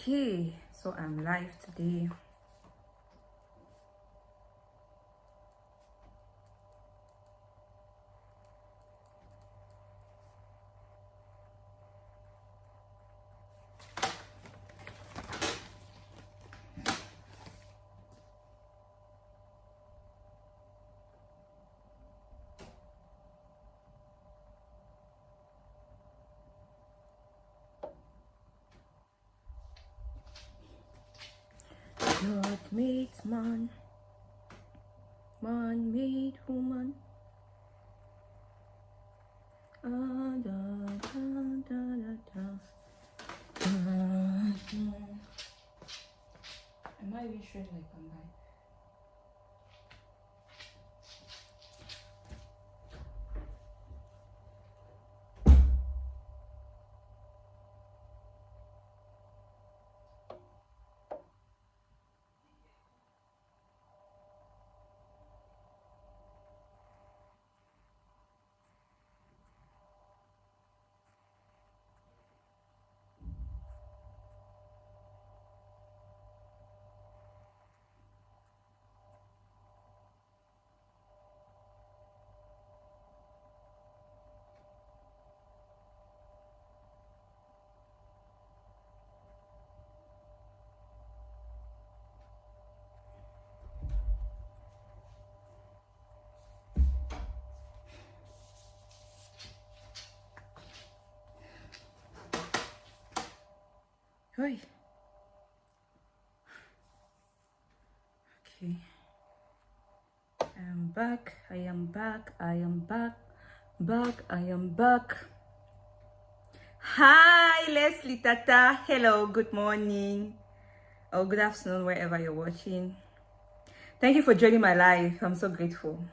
Okay, so I'm live today. God made man, man made woman. Da, da, da, da, da. Am I even sure like I'm live? Oi. Okay. I am back. I am back. I am back. I am back. Hi, Leslie Tata. Hello, good morning. Or good afternoon, wherever you're watching. Thank you for joining my live. I'm so grateful.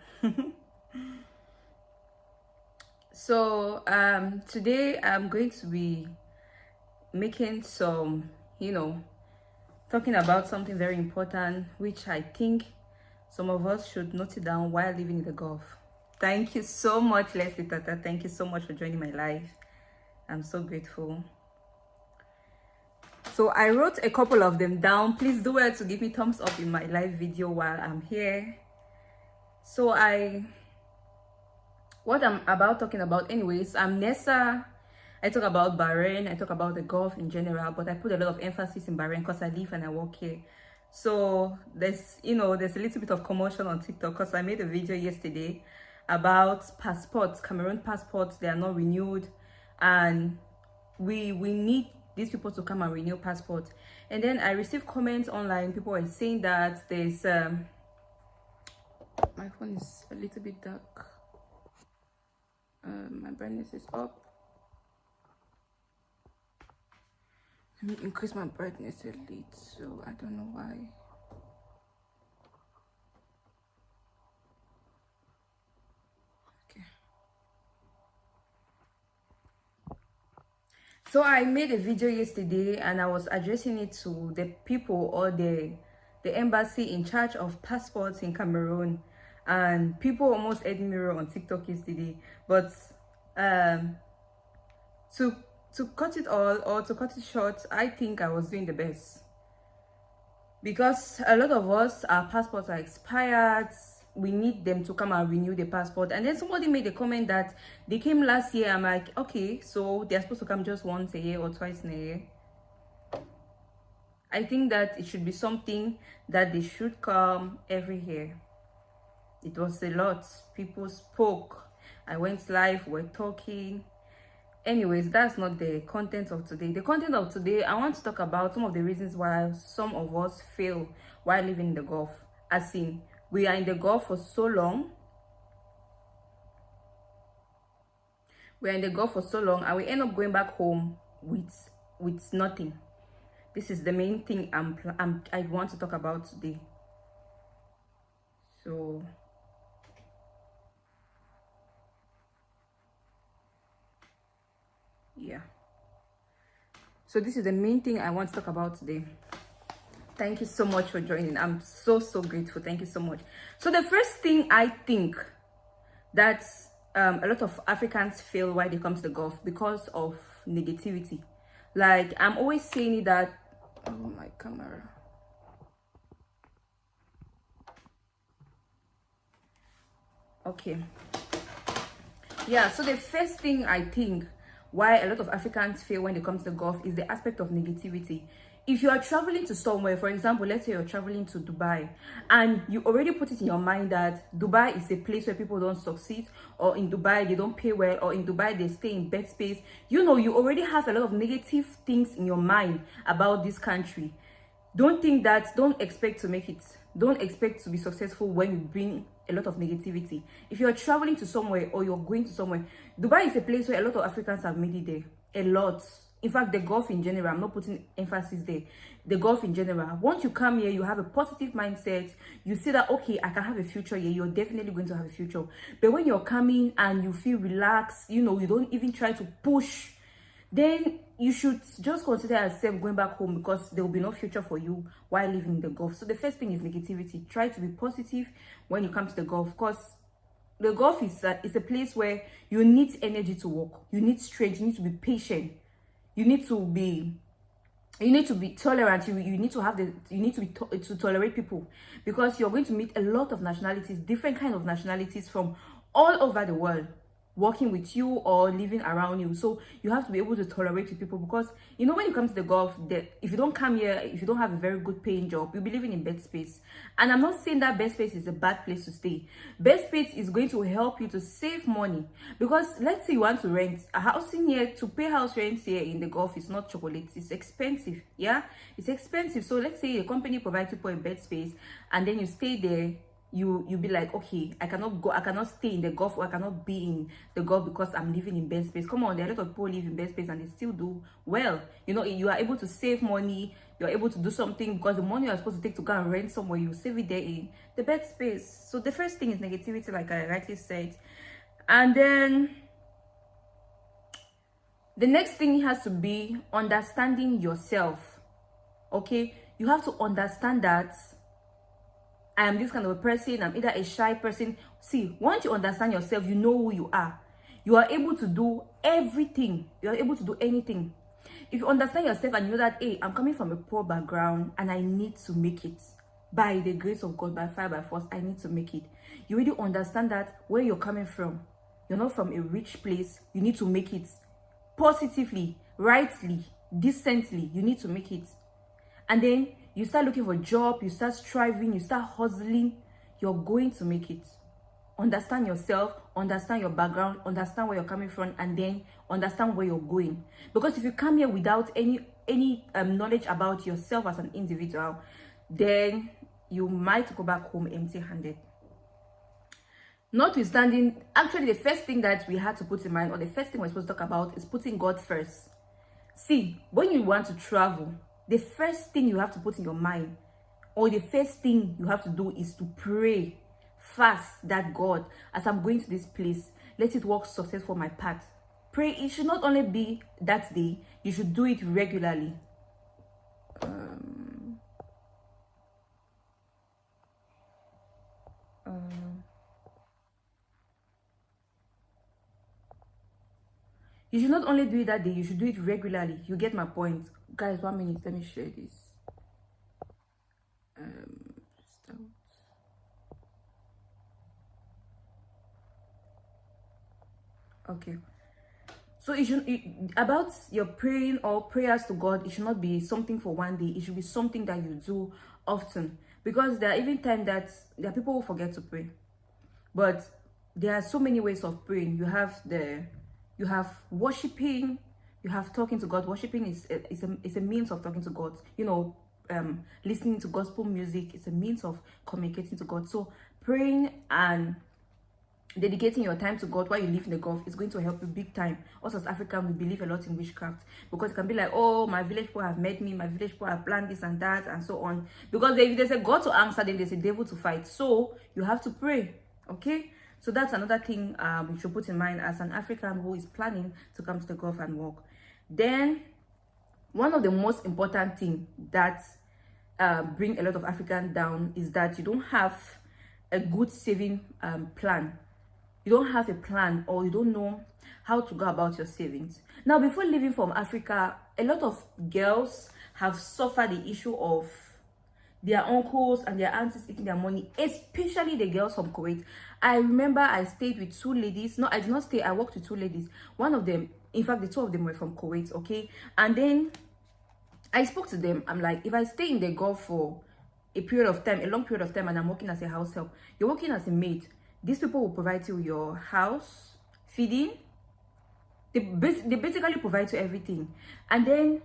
So today I'm going to be making some, talking about something very important, which I think some of us should note it down while living in the Gulf. Thank you so much, Leslie Tata. Thank you so much for joining my live. I'm so grateful. So I wrote a couple of them down. Please do well to give me thumbs up in my live video while I'm here. So what I'm about talking about anyways, I'm Nessa. I talk about Bahrain, I talk about the Gulf in general, but I put a lot of emphasis in Bahrain because I live and I work here. So there's a little bit of commotion on TikTok because I made a video yesterday about passports, Cameroon passports. They are not renewed, and we need these people to come and renew passports. And then I received comments online. People were saying that there's my phone is a little bit dark. My brightness is up. Let me increase my brightness a little, so I don't know why. Okay. So I made a video yesterday and I was addressing it to the people or the embassy in charge of passports in Cameroon, and people almost ate me raw on TikTok yesterday. But to cut it all, or to cut it short, I think I was doing the best, because a lot of us, our passports are expired. We need them to come and renew the passport. And then somebody made a comment that they came last year. I'm like, okay, so they're supposed to come just once a year or twice in a year. I think that it should be something that they should come every year. It was a lot. People spoke. I went live, we're talking. Anyways, that's not the content of today. The content of today, I want to talk about some of the reasons why some of us fail while living in the Gulf. As in, we are in the Gulf for so long. We're in the Gulf for so long, and we end up going back home with nothing. This is the main thing I want to talk about today. So yeah, so this is the main thing I want to talk about today. Thank you so much for joining. I'm so grateful. Thank you so much. So the first thing I think that a lot of Africans fail while they come to the Gulf, because of negativity. Like I'm always saying that Oh, my camera. Okay. Yeah, so the first thing I think why a lot of Africans fail when it comes to golf is the aspect of negativity. If you are traveling to somewhere, for example, let's say you're traveling to Dubai, and you already put it in your mind that Dubai is a place where people don't succeed, or in Dubai they don't pay well, or in Dubai they stay in bed space, you know, you already have a lot of negative things in your mind about this country. Don't think that, don't expect to make it, don't expect to be successful when you bring a lot of negativity. If you're traveling to somewhere or you're going to somewhere, Dubai is a place where a lot of Africans have made it there. A lot. In fact, the Gulf in general, I'm not putting emphasis there. The Gulf in general. Once you come here, you have a positive mindset. You see that, okay, I can have a future here. You're definitely going to have a future. But when you're coming and you feel relaxed, you know, you don't even try to push, then you should just consider yourself going back home, because there will be no future for you while living in the Gulf. So the first thing is negativity. Try to be positive when you come to the Gulf, because the Gulf is a place where you need energy to work. You need strength. You need to be patient. You need to be tolerant. You need to have to tolerate people, because you're going to meet a lot of nationalities, different kind of nationalities from all over the world, working with you or living around you. So you have to be able to tolerate with people, because you know, when you come to the Gulf, if you don't come here, if you don't have a very good paying job, you'll be living in bed space. And I'm not saying that bed space is a bad place to stay. Bed space is going to help you to save money, because let's say you want to rent a house in here. To pay house rent here in the Gulf is not chocolates, it's expensive. Yeah, it's expensive. So let's say the company provides you for a bed space, and then you stay there. You be like, okay, I cannot stay in the Gulf, or I cannot be in the Gulf because I'm living in bed space. Come on, there are a lot of people live in bed space and they still do well. You know, you are able to save money, you're able to do something, because the money you're supposed to take to go and rent somewhere, you save it there in the bed space. So the first thing is negativity, like I rightly said. And then the next thing has to be understanding yourself. Okay, you have to understand that I am this kind of a person. I'm either a shy person. See, once you understand yourself, you know who you are. You are able to do everything. You are able to do anything. If you understand yourself and you know that, hey, I'm coming from a poor background and I need to make it. By the grace of God, by fire, by force, I need to make it. You really understand that where you're coming from. You're not from a rich place. You need to make it. Positively, rightly, decently, you need to make it. And then you start looking for a job, you start striving, you start hustling, you're going to make it. Understand yourself, understand your background, understand where you're coming from, and then understand where you're going. Because if you come here without any knowledge about yourself as an individual, then you might go back home empty-handed. Notwithstanding, actually the first thing that we had to put in mind, or the first thing we're supposed to talk about, is putting God first. See, when you want to travel, the first thing you have to put in your mind, or the first thing you have to do, is to pray fast that, God, as I'm going to this place, let it work success for my path. Pray. It should not only be that day, you should do it regularly. You should not only do it that day, you should do it regularly. You get my point. Guys, 1 minute, let me share this. Okay. So about your praying or prayers to God, it should not be something for one day. It should be something that you do often. Because there are even times that there are people who forget to pray. But there are so many ways of praying. You have worshiping, you have talking to God. Worshiping is a means of talking to God. You know, listening to gospel music is a means of communicating to God. So praying and dedicating your time to God while you live in the Gulf is going to help you big time. Us as Africans, we believe a lot in witchcraft, because it can be like, oh, my village people have met me, my village people have planned this and that, and so on. Because if there's a God to answer, then there's a devil to fight. So you have to pray. Okay, so that's another thing we should put in mind as an African who is planning to come to the Gulf and work. Then one of the most important things that bring a lot of Africans down is that you don't have a good saving plan. You don't have a plan, or you don't know how to go about your savings. Now, before leaving from Africa, a lot of girls have suffered the issue of their uncles and their aunties eating their money, especially the girls from Kuwait. I remember I stayed with two ladies. No, I did not stay. I worked with two ladies. One of them, in fact, the two of them were from Kuwait, okay? And then I spoke to them. I'm like, if I stay in the Gulf for a period of time, a long period of time, and I'm working as a house help, you're working as a maid. These people will provide you your house, feeding. They basically provide you everything. And then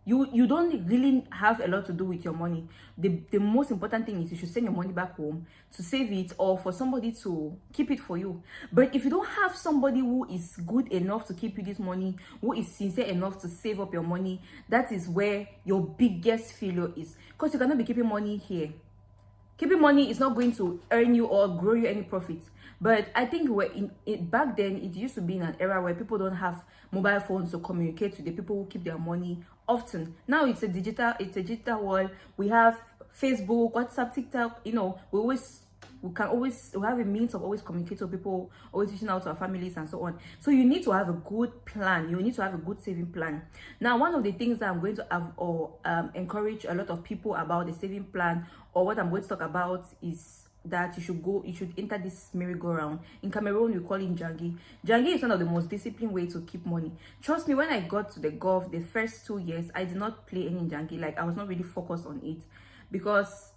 you don't really have a lot to do with your money. The most important thing is you should send your money back home to save it, or for somebody to keep it for you. But if you don't have somebody who is good enough to keep you this money, who is sincere enough to save up your money, that is where your biggest failure is. Because you cannot be keeping money here. Keeping money is not going to earn you or grow you any profit. But I think back then, it used to be in an era where people don't have mobile phones to communicate with the people who keep their money often. Now it's a digital world. We have Facebook, WhatsApp, TikTok. You know, we have a means of always communicating with people, always reaching out to our families and so on. So you need to have a good plan. You need to have a good saving plan. Now, one of the things that I'm going to have or encourage a lot of people about the saving plan, or what I'm going to talk about, is that you should enter this merry-go-round. In Cameroon, we call it Jangi. Jangi is one of the most disciplined ways to keep money. Trust me, when I got to the Gulf, the first 2 years, I did not play any Jangi. Like, I was not really focused on it, because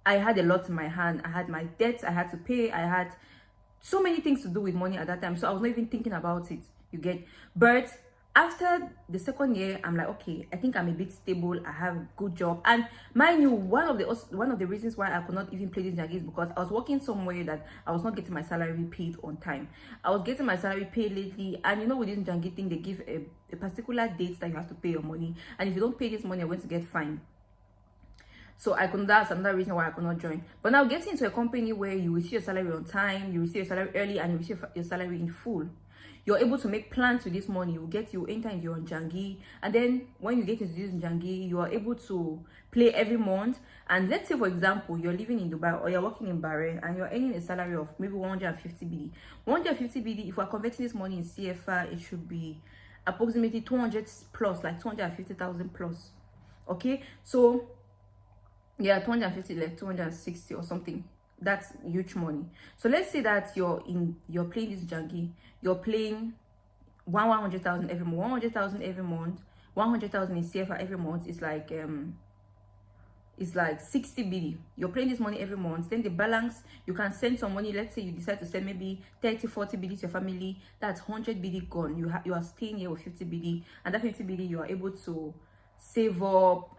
I had a lot in my hand. I had my debts I had to pay. I had so many things to do with money at that time. So I was not even thinking about it, you get. But after the second year, I'm like, okay, I think I'm a bit stable. I have a good job. And mind you, one of the reasons why I could not even play this Jangi is because I was working somewhere that I was not getting my salary paid on time. I was getting my salary paid lately, and you know, with this Jangi thing, they give a particular date that you have to pay your money, and if you don't pay this money, you're going to get fined. So that's another reason why I could not join. But now, getting into a company where you receive your salary on time, you receive your salary early, and you receive your salary in full, you're able to make plans with this money. You enter into your Jangi, and then when you get into this Jangi, you are able to play every month. And let's say, for example, you're living in Dubai or you're working in Bahrain, and you're earning a salary of maybe 150 BD. 150 BD, if we're converting this money in CFA, it should be approximately 200 plus, like 250,000 plus. Okay, so yeah, 250, like 260 or something. That's huge money. So let's say that you're playing this Jangi, you're playing 100,000 every month. 100,000 every month, 100,000 in CFA every month is like 60 BD. You're playing this money every month. Then the balance, you can send some money. Let's say you decide to send maybe 30, 40 BD to your family. That's 100 BD gone. You are staying here with 50 BD, and that 50 BD you are able to save up,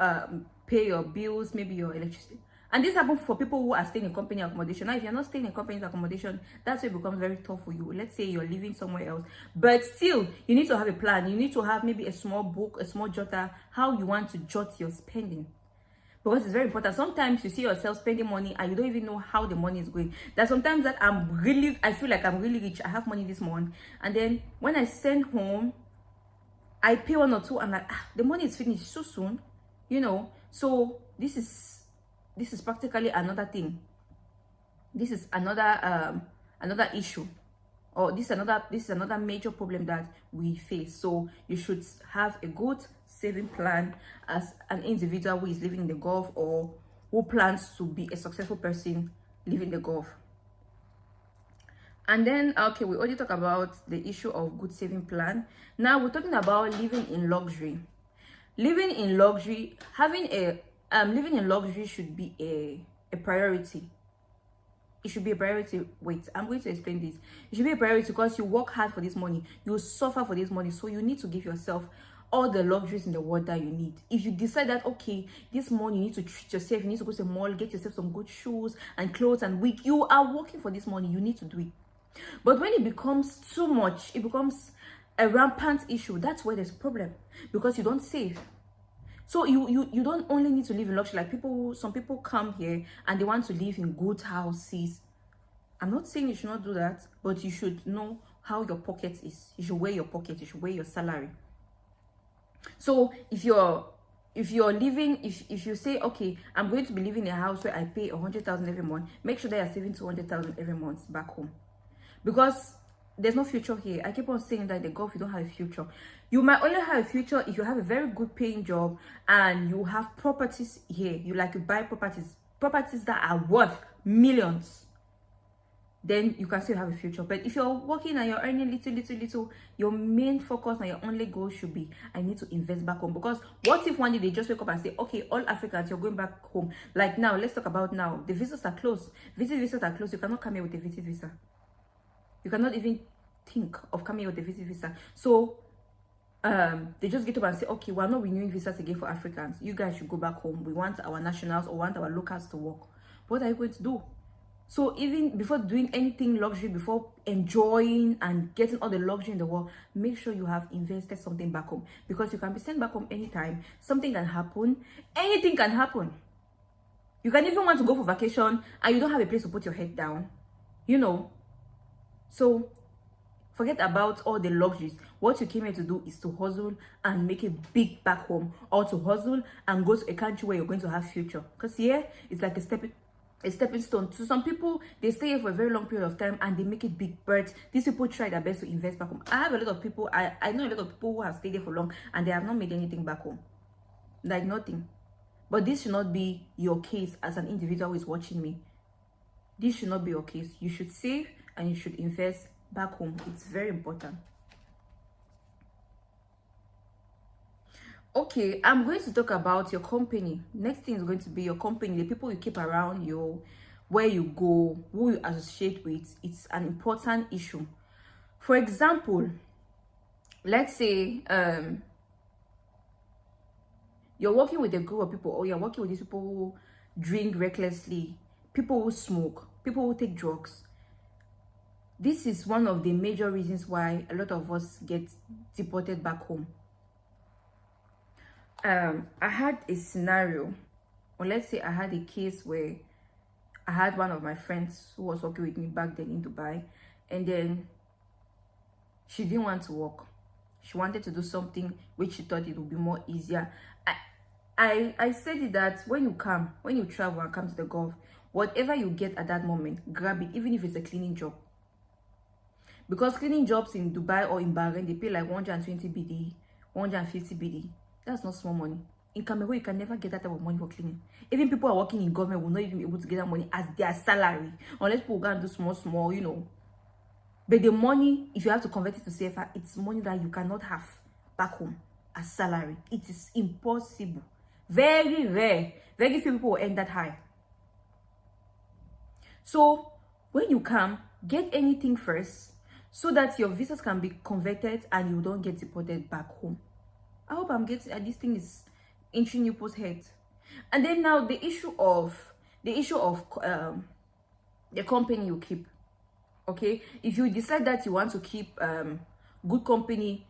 pay your bills, maybe your electricity. And this happens for people who are staying in company accommodation. Now, if you're not staying in company accommodation, that's where it becomes very tough for you. Let's say you're living somewhere else, but still, you need to have a plan. You need to have maybe a small book, a small jotter, how you want to jot your spending. Because it's very important. Sometimes you see yourself spending money and you don't even know how the money is going. There's sometimes that I feel like I'm really rich. I have money this month. And then when I send home, I pay 1 or 2. I'm like, the money is finished so soon, you know. So this is practically another thing. This is another issue, or this is another major problem that we face. So you should have a good saving plan as an individual who is living in the Gulf, or who plans to be a successful person living in the Gulf. And then, okay, we already talked about the issue of good saving plan. Now we're talking about living in luxury. Living in luxury, living in luxury should be a priority. It should be a priority. Wait, I'm going to explain this. It should be a priority because you work hard for this money. You suffer for this money. So you need to give yourself all the luxuries in the world that you need. If you decide that, okay, this money, you need to treat yourself, you need to go to the mall, get yourself some good shoes and clothes and wig, you are working for this money, you need to do it. But when it becomes too much, it becomes a rampant issue. That's where there's a problem, because you don't save. So you don't only need to live in luxury. Like some people come here and they want to live in good houses. I'm not saying you should not do that, but you should know how your pocket is. You should weigh your pocket. You should weigh your salary. So if you say, okay, I'm going to be living in a house where I pay 100,000 every month, make sure that you're saving 200,000 every month back home. Because there's no future here. I keep on saying that in the Gulf, you don't have a future. You might only have a future if you have a very good paying job and you have properties here. You buy properties that are worth millions. Then you can still have a future. But if you're working and you're earning little, your main focus and your only goal should be, I need to invest back home. Because what if one day they just wake up and say, okay, all Africans, you're going back home. Like now, let's talk about now. The visas are closed. Visas are closed. You cannot come here with a visit visa. You cannot even think of coming here with a visit visa. So they just get up and say, okay, we're not renewing visas again for Africans. You guys should go back home. We want our nationals or want our locals to work. What are you going to do? So even before doing anything luxury, before enjoying and getting all the luxury in the world, make sure you have invested something back home, because you can be sent back home anytime. Something can happen. Anything can happen. You can even want to go for vacation and you don't have a place to put your head down. So forget about all the luxuries. What you came here to do is to hustle and make it big back home, or to hustle and go to a country where you're going to have future. Because here it's like a stepping stone. So some people, they stay here for a very long period of time and they make it big. But these people try their best to invest back home. I have a lot of people, I know a lot of people who have stayed there for long and they have not made anything back home. Like nothing. But this should not be your case as an individual who is watching me. This should not be your case. You should save and you should invest back home. It's very important. Okay, I'm going to talk about your company. Next thing is going to be your company, the people you keep around you, where you go, who you associate with. It's an important issue. For example, let's say you're working with a group of people, or you're working with these people who drink recklessly, people who smoke, people who take drugs. This is one of the major reasons why a lot of us get deported back home. I had a scenario, or let's say I had a case where I had one of my friends who was working with me back then in Dubai, and then she didn't want to work. She wanted to do something which she thought it would be more easier. I said it that when you travel and come to the Gulf, whatever you get at that moment, grab it, even if it's a cleaning job. Because cleaning jobs in Dubai or in Bahrain, they pay like 120 BD, 150 BD. That's not small money. In Cameroon, you can never get that type of money for cleaning. Even people who are working in government will not even be able to get that money as their salary, unless people go and do small. But the money, if you have to convert it to CFA, it's money that you cannot have back home as salary. It is impossible. Very rare. Very few people will earn that high. So when you come, get anything first so that your visas can be converted and you don't get deported back home. I hope I'm getting this thing is entering people's heads. And then now the issue of the company you keep. Okay, if you decide that you want to keep good company,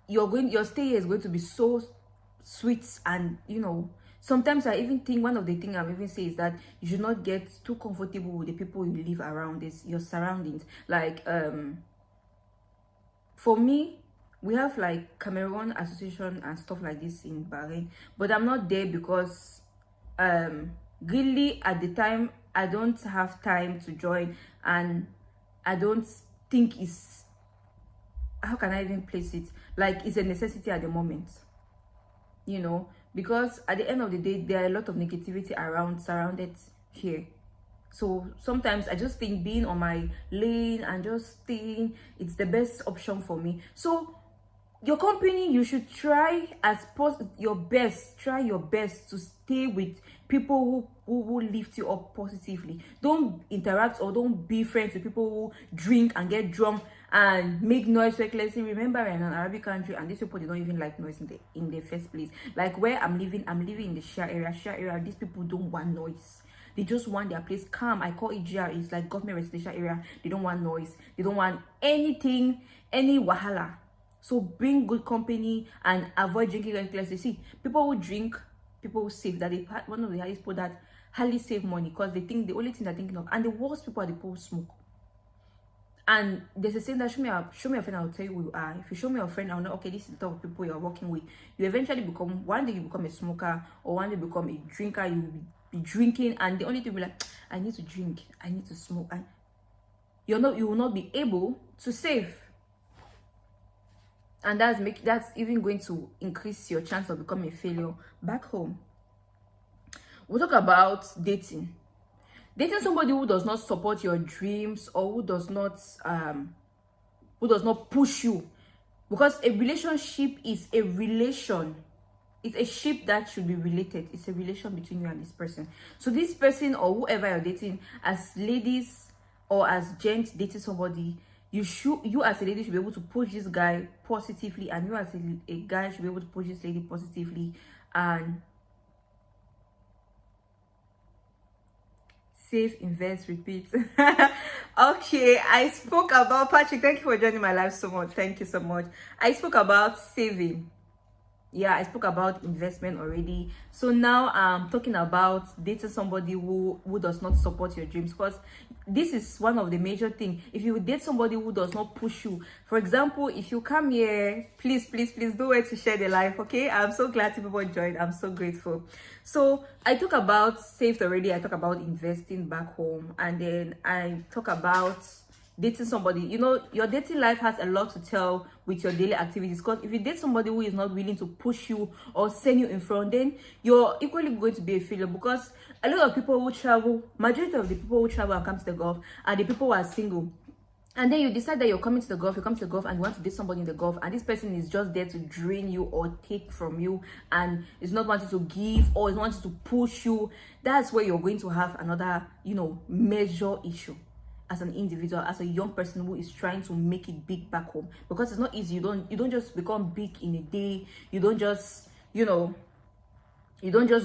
your stay here is going to be so sweet. And sometimes I even think one of the things I'm even saying is that you should not get too comfortable with the people you live around, your surroundings. Like for me, we have like Cameroon Association and stuff like this in Bahrain, but I'm not there because really at the time I don't have time to join, and I don't think it's, how can I even place it, like it's a necessity at the moment, because at the end of the day there are a lot of negativity surrounded here. So sometimes I just think being on my lane and just staying, it's the best option for me. So your company, you should try your best to stay with people who lift you up positively. Don't interact or don't be friends with people who drink and get drunk and make noise recklessly. Remember, we're in an Arabic country and these people, they don't even like noise in the first place. Like where I'm living in the Shah area. These people don't want noise. They just want their place calm. I call it GR. It's like government residential area. They don't want noise. They don't want anything, any wahala. So bring good company and avoid drinking recklessly. See, people who drink, people who save, that they one of the highest people that hardly save money because they think the only thing they're thinking of. And the worst people are the people who smoke. And there's a saying that show me a friend, I'll tell you who you are. If you show me a friend, I'll know, okay, this is the type of people you're working with. You eventually become, one day you become a smoker, or one day become a drinker. You will be drinking, and the only thing will be like, I need to drink, I need to smoke. And you will not be able to save, and that's even going to increase your chance of becoming a failure back home. We'll talk about dating somebody who does not support your dreams, or who does not push you, because a relationship is a relation. It's a ship that should be related. It's a relation between you and this person. So this person, or whoever you're dating, as ladies or as gents dating somebody, you as a lady should be able to push this guy positively, and you as a guy should be able to push this lady positively, and save, invest, repeat. Okay, I spoke about Patrick. Thank you for joining my live so much. Thank you so much. I spoke about saving. Yeah, I spoke about investment already. So now I'm talking about dating somebody who does not support your dreams, because this is one of the major things. If you date somebody who does not push you, for example, if you come here, please do wait to share the life. Okay, I'm so glad people joined. I'm so grateful. So I talk about saved already. I talk about investing back home, and then I talk about dating somebody. You know, your dating life has a lot to tell with your daily activities, because if you date somebody who is not willing to push you or send you in front, then you're equally going to be a failure. Because a lot of people who travel, majority of the people who travel and come to the Gulf are the people who are single. And then you decide that you're coming to the Gulf, you come to the Gulf and you want to date somebody in the Gulf, and this person is just there to drain you or take from you, and is not wanting to give or is wanting to push you. That's where you're going to have another, major issue as an individual, as a young person who is trying to make it big back home. Because it's not easy. You don't just become big in a day. You don't just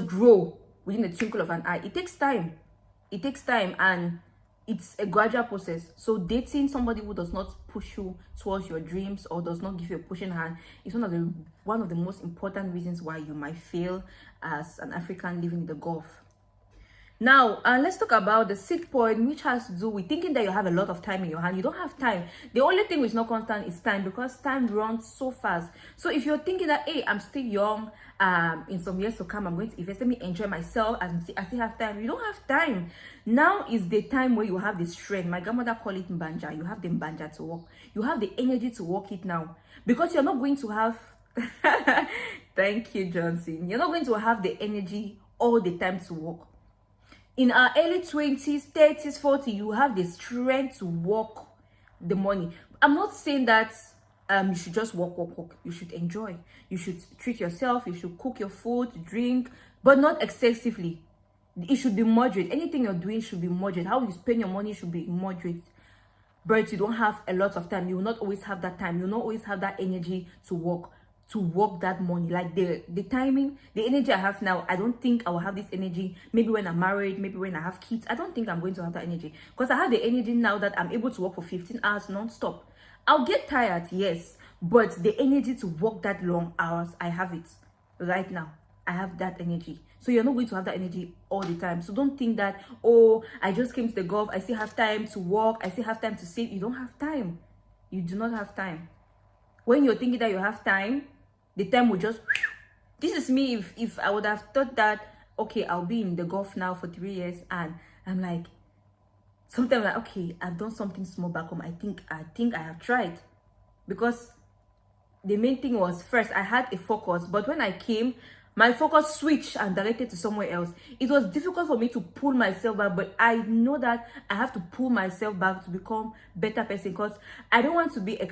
grow within the twinkle of an eye. It takes time, and it's a gradual process. So dating somebody who does not push you towards your dreams or does not give you a pushing hand is one of the most important reasons why you might fail as an African living in the Gulf. Now, let's talk about the 6th point, which has to do with thinking that you have a lot of time in your hand. You don't have time. The only thing which is not constant is time, because time runs so fast. So if you're thinking that, hey, I'm still young, in some years to come, I'm going to invest, let me enjoy myself, and I still have time. You don't have time. Now is the time where you have the strength. My grandmother called it mbanja. You have the mbanja to work. You have the energy to work it now, because you're not going to have thank you, Johnson. You're not going to have the energy all the time to work. In our early 20s, 30s, 40s, you have the strength to work the money. I'm not saying that you should just work. You should enjoy. You should treat yourself. You should cook your food, drink, but not excessively. It should be moderate. Anything you're doing should be moderate. How you spend your money should be moderate. But you don't have a lot of time. You will not always have that time. You will not always have that energy to work that money. Like the timing, the energy I have now, I don't think I will have this energy maybe when I'm married, maybe when I have kids. I don't think I'm going to have that energy, because I have the energy now that I'm able to work for 15 hours non-stop. I'll get tired, yes, but the energy to work that long hours, I have it right now. I have that energy. So you're not going to have that energy all the time. So don't think that, oh, I just came to the Gulf, I still have time to work, I still have time to save. You don't have time. You do not have time. When you're thinking that you have time, the time will just, this is me. If I would have thought that, okay, I'll be in the Gulf now for 3 years, and I'm like, sometimes like, okay, I've done something small back home. I think I have tried, because the main thing was, first I had a focus, but when I came, my focus switched and directed to somewhere else. It was difficult for me to pull myself back, but I know that I have to pull myself back to become a better person, because I don't want to be a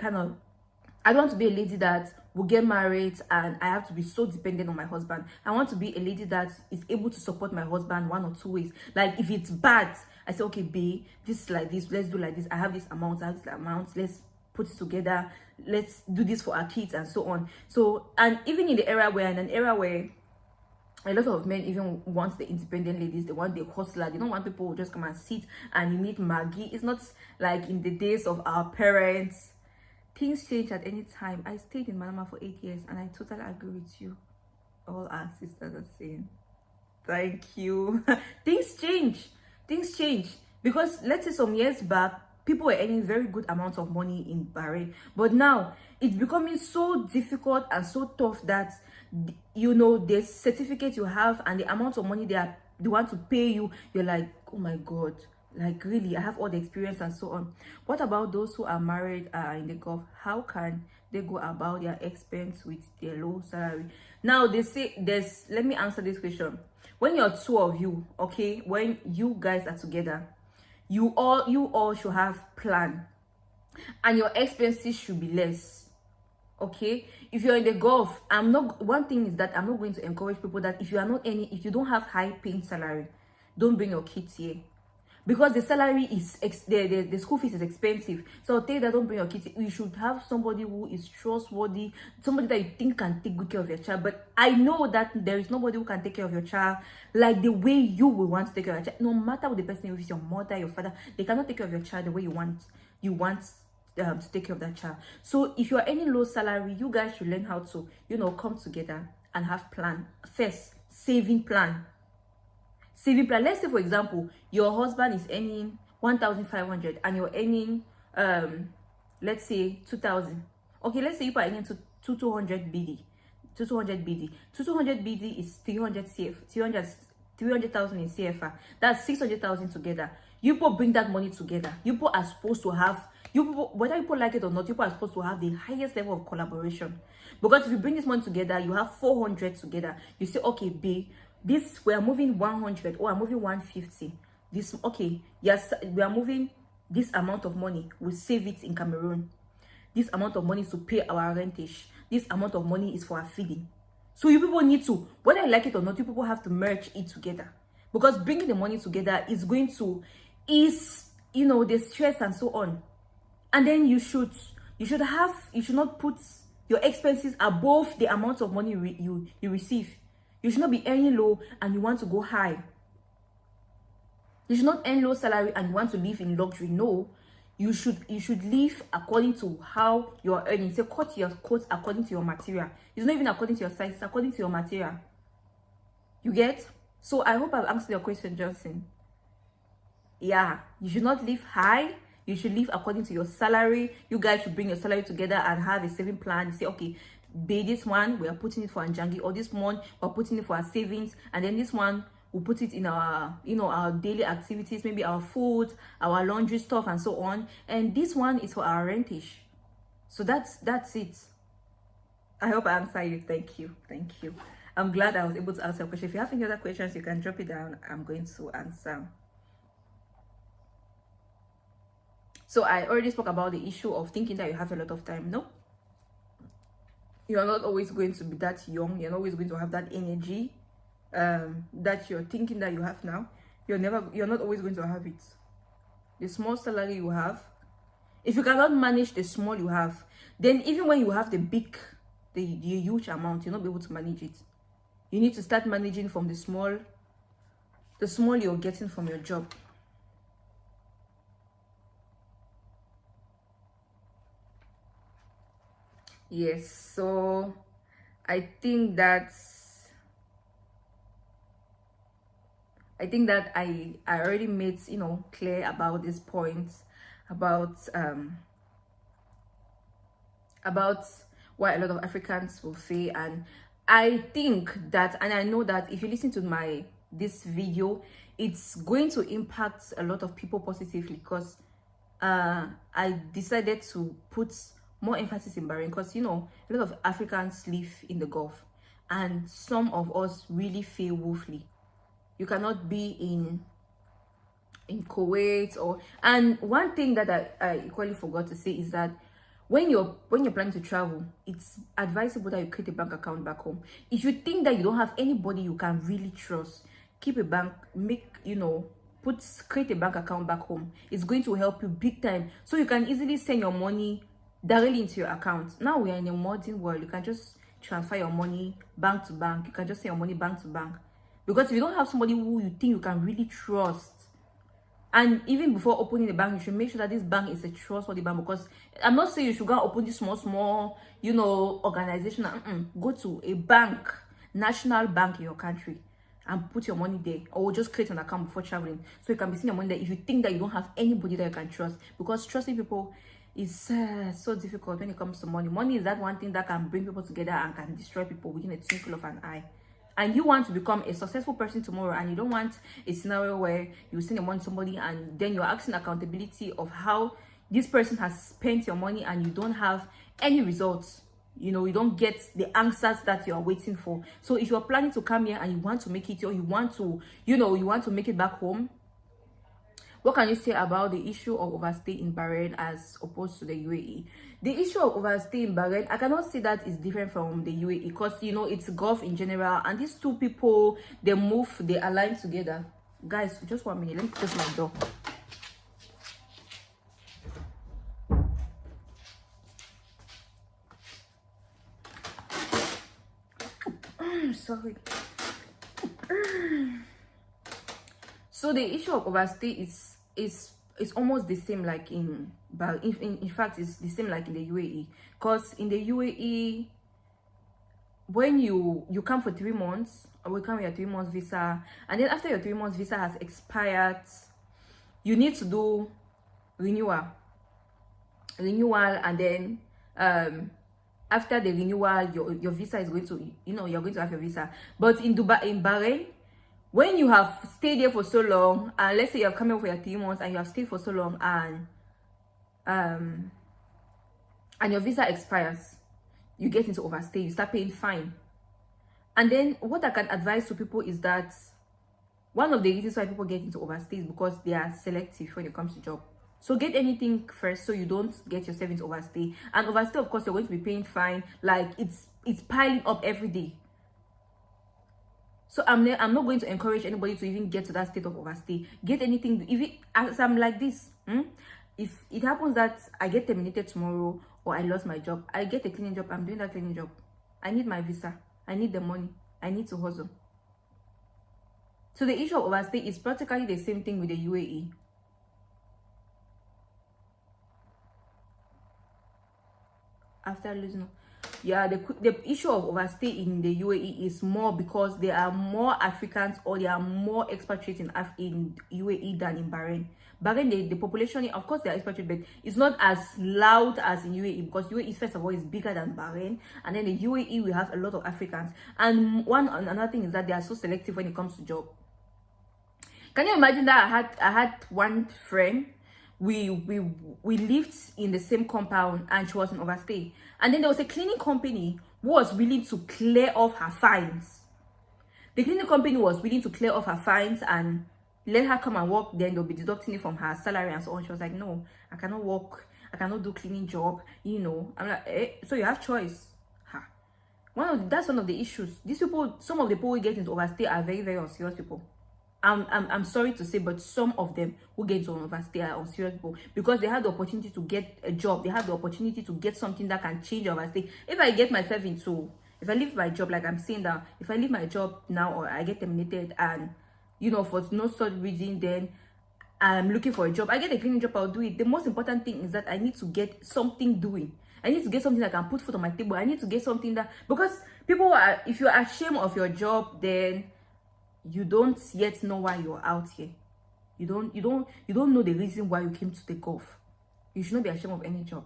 lady that will get married and I have to be so dependent on my husband. I want to be a lady that is able to support my husband 1 or 2 ways. Like if it's bad, I say, okay, babe, this is like this, let's do like this. I have this amount, let's put it together, let's do this for our kids, and so on. So, and even in an era where a lot of men even want the independent ladies, they want the hustler. They don't want people who just come and sit and you need Maggie. It's not like in the days of our parents. Things change at any time. I stayed in Manama for 8 years, and I totally agree with you. All our sisters are saying, thank you. Things change. Because let's say some years back, people were earning very good amounts of money in Bahrain. But now, it's becoming so difficult and so tough that, the certificate you have and the amount of money they want to pay you, you're like, oh my God, Like really, I have all the experience and so on. What about those who are married in the Gulf? How can they go about their expense with their low salary? Now they say there's, let me answer this question. When you're two of you, okay, when you guys are together, you all should have plan, and your expenses should be less. Okay, if you're in the Gulf, I'm not, one thing is that I'm not going to encourage people that if you are not any, if you don't have high paying salary, don't bring your kids here, because the salary is the school fees is expensive. So I'll tell you that don't bring your kids. You should have somebody who is trustworthy, somebody that you think can take good care of your child. But I know that there is nobody who can take care of your child like the way you will want to take care of your child. No matter what the person is, your mother, your father, they cannot take care of your child the way you want to take care of that child. So if you're earning low salary, you guys should learn how to, you know, come together and have plan. First, saving plan. Let's say for example, your husband is earning 1,500 and you're earning let's say 2,000. Okay, let's say you are earning 200 BD. 200 BD. 200 BD is 300,000 in CFA. That's 600,000 together. You people bring that money together. You people are supposed to have, you people, whether you people like it or not, you people are supposed to have the highest level of collaboration. Because if you bring this money together, you have 400 together. You say, okay, babe, this, we are moving 100, or I'm moving 150. This, okay, yes, we are moving this amount of money. We save it in Cameroon. This amount of money is to pay our rentage. This amount of money is for our feeding. So you people need to, whether you like it or not, you people have to merge it together. Because bringing the money together is going to ease, you know, the stress and so on. And then you should not put your expenses above the amount of money you receive. You should not be earning low and you want to go high. You should not earn low salary and you want to live in luxury. No, you should live according to how you are earning. So cut your coat according to your material. It's not even according to your size, it's according to your material. You get? So I hope I've answered your question, Johnson. Yeah, you should not live high. You should live according to your salary. You guys should bring your salary together and have a saving plan. You say, okay, this one we are putting it for Anjangi, or this one we're putting it for our savings, and then this one we'll put it in our, you know, our daily activities, maybe our food, our laundry stuff and so on, and this one is for our rentage. So that's it. I hope I answered you. Thank you. I'm glad I was able to answer your question. If you have any other questions, you can drop it down. I'm going to answer. So I already spoke about the issue of thinking that you have a lot of time. No, you're not always going to be that young. You're not always going to have that energy that you're thinking that you have now. You're not always going to have it. The small salary you have, if you cannot manage the small you have, then even when you have the huge amount, you'll not be able to manage it. You need to start managing from the small you're getting from your job. Yes, so I think that I already made, you know, clear about these points about why a lot of Africans will fail. And I think that, and I know that if you listen to this video, it's going to impact a lot of people positively, because I decided to put more emphasis in Bahrain, because, you know, a lot of Africans live in the Gulf and some of us really fail woefully. You cannot be in Kuwait and one thing that I equally forgot to say is that when you're planning to travel, it's advisable that you create a bank account back home. If you think that you don't have anybody you can really trust, keep a bank, create a bank account back home. It's going to help you big time, so you can easily send your money directly into your account. Now we are in a modern world. You can just transfer your money bank to bank. You can just send your money bank to bank. Because if you don't have somebody who you think you can really trust, and even before opening the bank, you should make sure that this bank is a trustworthy bank. Because I'm not saying you should go and open this small, organization. Go to a bank, national bank in your country, and put your money there, or just create an account before traveling, so you can be seeing your money there if you think that you don't have anybody that you can trust. Because trusting people is so difficult when it comes to money. Money is that one thing that can bring people together and can destroy people within a twinkle of an eye. and you want to become a successful person tomorrow, and you don't want a scenario where you send your money to somebody and then you're asking accountability of how this person has spent your money and you don't have any results. You know, you don't get the answers that you are waiting for. So if you're planning to come here and you want to make it, or you want to, you know, you want to make it back home, what can you say about the issue of overstay in Bahrain as opposed to the UAE? The issue of overstay in Bahrain, I cannot say that is different from the UAE, because, you know, it's Gulf in general, and these two people, they move, they align together. Guys, just 1 minute, let me close my door. Sorry. So the issue of overstay is almost the same like in, but in fact it's the same like in the UAE, because in the UAE, when you come for 3 months, or we come with your 3 months visa, and then after your 3 months visa has expired, you need to do renewal, and then after the renewal, your visa is going to, you know, you're going to have your visa. But in Bahrain, when you have stayed there for so long, and let's say you have come here for your 3 months and you have stayed for so long, and your visa expires, you get into overstay, you start paying fine. And then what I can advise to people is that one of the reasons why people get into overstay is because they are selective when it comes to job. So get anything first so you don't get yourself into overstay. And overstay, of course, you're going to be paying fine. Like, it's piling up every day. So I'm not going to encourage anybody to even get to that state of overstay. Get anything, if it, as I'm like this, if it happens that I get terminated tomorrow, or I lost my job, I get a cleaning job, I'm doing that cleaning job. I need my visa, I need the money, I need to hustle. So the issue of overstay is practically the same thing with the UAE. After losing, yeah, the issue of overstay in the UAE is more because there are more Africans, or there are more expatriates in UAE than in Bahrain. Bahrain, the population, of course, they are expatriates, but it's not as loud as in UAE, because UAE, first of all, is bigger than Bahrain, and then the UAE, we have a lot of Africans. And another thing is that they are so selective when it comes to job. Can you imagine that I had one friend, we lived in the same compound, and she was in overstay, and then there was a cleaning company who was willing to clear off her fines. The cleaning company was willing to clear off her fines and let her come and work, then they'll be deducting it from her salary and so on. She was like, no, I cannot work, I cannot do cleaning job, you know. I'm like, so you have choice. That's one of the issues. These people, some of the people who get into overstay are very, very unserious people. I'm sorry to say, but some of them who get into overstay are unserious people, because they have the opportunity to get a job, they have the opportunity to get something that can change overstay. If I leave my job, like I'm saying that, if I leave my job now, or I get terminated, and, you know, for no such reason, then I'm looking for a job, I get a cleaning job, I'll do it. The most important thing is that I need to get something doing. I need to get something that can put food on my table. I need to get something that, because people are, if you're ashamed of your job, then you don't yet know why you're out here. You don't know the reason why you came to the Gulf. You should not be ashamed of any job.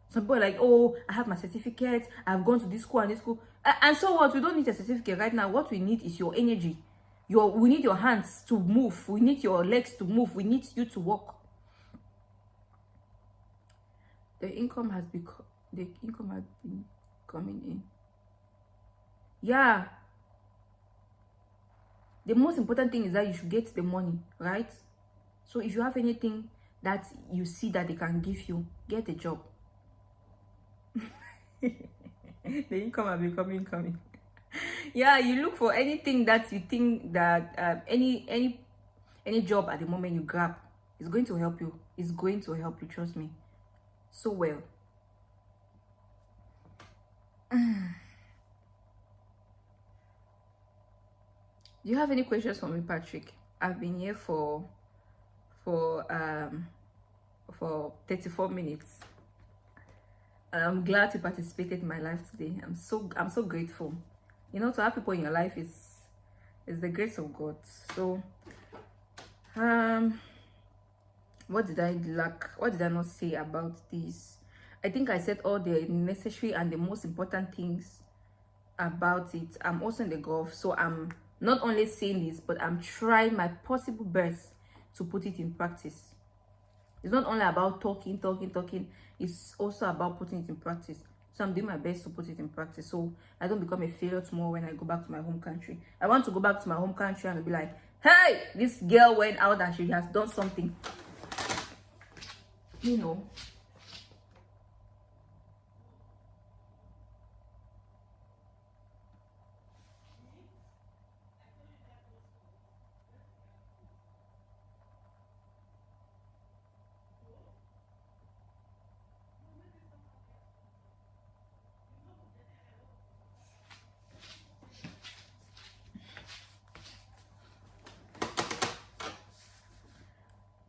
Some people are like, oh, I have my certificate, I've gone to this school and this school, and so what? We don't need a certificate right now. What we need is your energy. We need your hands to move, we need your legs to move, we need you to work. The income has been coming in. Yeah, the most important thing is that you should get the money, right? So if you have anything that you see that they can give you, get a job. The income will be coming. Yeah, you look for anything that you think that any job at the moment you grab is going to help you. It's going to help you, trust me, so well. Do you have any questions for me, Patrick? I've been here for 34 minutes. I'm glad you participated in my life today. I'm so grateful. You know, to have people in your life is the grace of God. So what did I lack? What did I not say about this? I think I said all the necessary and the most important things about it. I'm also in the Gulf, so I'm not only saying this, but I'm trying my possible best to put it in practice. It's not only about talking. It's also about putting it in practice. So I'm doing my best to put it in practice, so I don't become a failure tomorrow when I go back to my home country. I want to go back to my home country and be like, hey, this girl went out and she has done something, you know.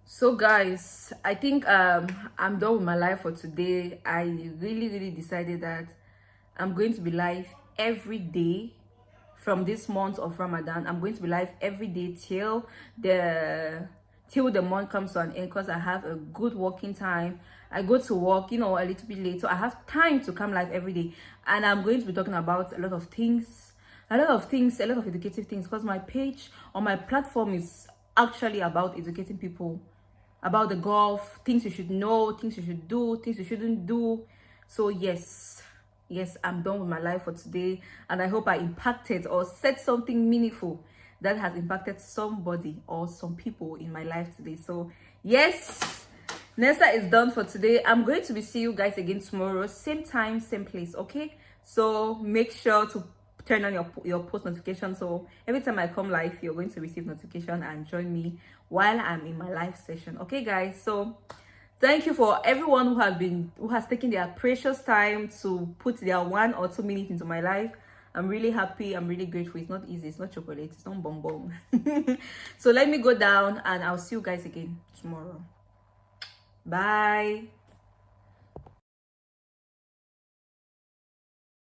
So guys, I think I'm done with my life for today. I really decided that I'm going to be live every day from this month of Ramadan. I'm going to be live every day till the month comes to an end, because I have a good working time. I go to work, you know, a little bit late, so I have time to come live every day. And I'm going to be talking about a lot of things, a lot of educative things, because my page on my platform is actually about educating people about the Gulf, things you should know, things you should do, things you shouldn't do. So yes, I'm done with my life for today, and I hope I impacted or said something meaningful that has impacted somebody or some people in my life today. So yes, Nessa is done for today. I'm going to be seeing you guys again tomorrow, same time, same place. Okay, so make sure to turn on your post notification, so every time I come live, you're going to receive notification and join me while I'm in my live session. Okay guys, so thank you for everyone who has taken their precious time to put their 1 or 2 minutes into my life. I'm really happy, I'm really grateful. It's not easy, it's not chocolate, it's not bonbon. So let me go down and I'll see you guys again tomorrow. Bye.